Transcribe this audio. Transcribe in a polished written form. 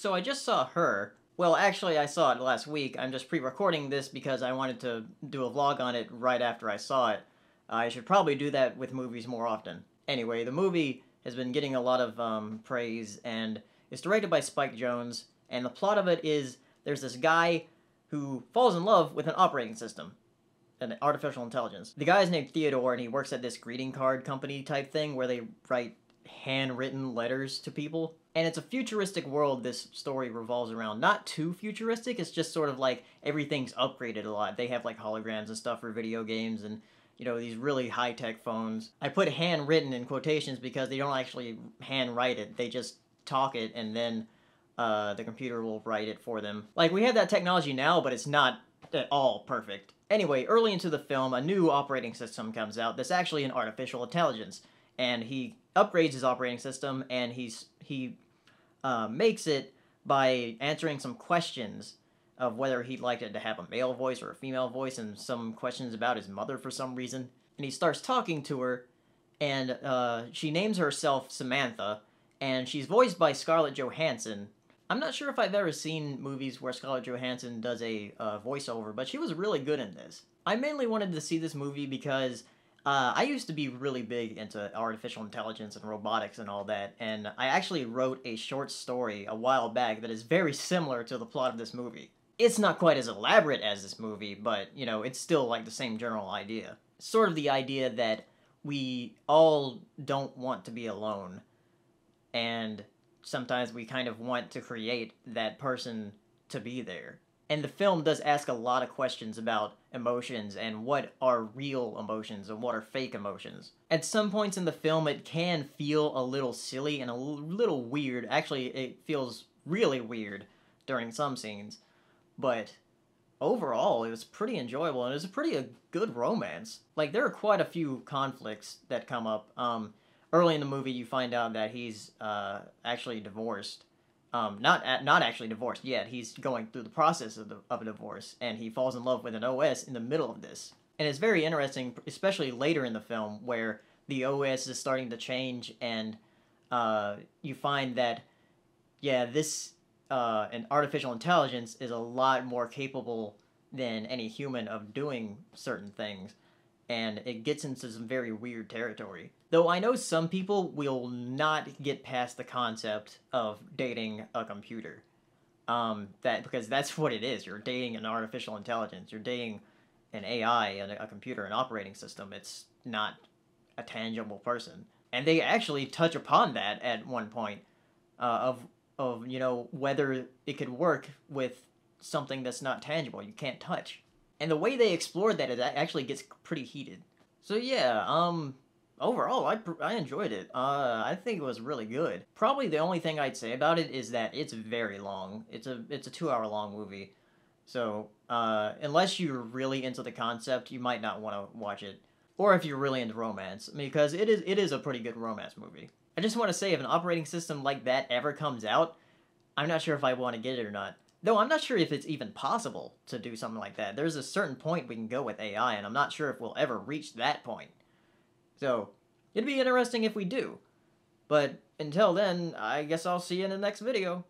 So I just saw Her. Well, actually, I saw it last week. I'm just pre-recording this because I wanted to do a vlog on it right after I saw it. I should probably do that with movies more often. Anyway, the movie has been getting a lot of praise, and it's directed by Spike Jonze, and the plot of it is there's this guy who falls in love with an operating system, an artificial intelligence. The guy is named Theodore, and he works at this greeting card company type thing where they write handwritten letters to people. And it's a futuristic world this story revolves around. Not too futuristic, it's just sort of like everything's upgraded a lot. They have like holograms and stuff for video games and, you know, these really high-tech phones. I put handwritten in quotations because they don't actually handwrite it. They just talk it and then the computer will write it for them. Like, we have that technology now, but it's not at all perfect. Anyway, early into the film, a new operating system comes out that's actually an artificial intelligence. And he upgrades his operating system, and he makes it by answering some questions of whether he'd like it to have a male voice or a female voice, and some questions about his mother for some reason. And he starts talking to her, and she names herself Samantha, and she's voiced by Scarlett Johansson. I'm not sure if I've ever seen movies where Scarlett Johansson does a voiceover, but she was really good in this. I mainly wanted to see this movie because I used to be really big into artificial intelligence and robotics and all that, and I actually wrote a short story a while back that is very similar to the plot of this movie. It's not quite as elaborate as this movie, but, you know, it's still like the same general idea. Sort of the idea that we all don't want to be alone, and sometimes we kind of want to create that person to be there. And the film does ask a lot of questions about emotions and what are real emotions and what are fake emotions. At some points in the film, it can feel a little silly and a little weird. Actually, it feels really weird during some scenes. But overall, it was pretty enjoyable, and it was a good romance. Like, there are quite a few conflicts that come up. Early in the movie, you find out that he's actually divorced. Not actually divorced yet. He's going through the process of a divorce, and he falls in love with an OS in the middle of this. And it's very interesting, especially later in the film, where the OS is starting to change, and you find that, yeah, an artificial intelligence is a lot more capable than any human of doing certain things, and it gets into some very weird territory. Though I know some people will not get past the concept of dating a computer. Because that's what it is. You're dating an artificial intelligence. You're dating an AI, a computer, an operating system. It's not a tangible person. And they actually touch upon that at one point, of you know, whether it could work with something that's not tangible, you can't touch. And the way they explored that, it actually gets pretty heated. So yeah, overall, I enjoyed it. I think it was really good. Probably the only thing I'd say about it is that it's very long. It's a 2-hour long movie. So, unless you're really into the concept, you might not want to watch it. Or if you're really into romance, because it is a pretty good romance movie. I just want to say, if an operating system like that ever comes out, I'm not sure if I want to get it or not. Though I'm not sure if it's even possible to do something like that. There's a certain point we can go with AI, and I'm not sure if we'll ever reach that point. So, it'd be interesting if we do. But until then, I guess I'll see you in the next video.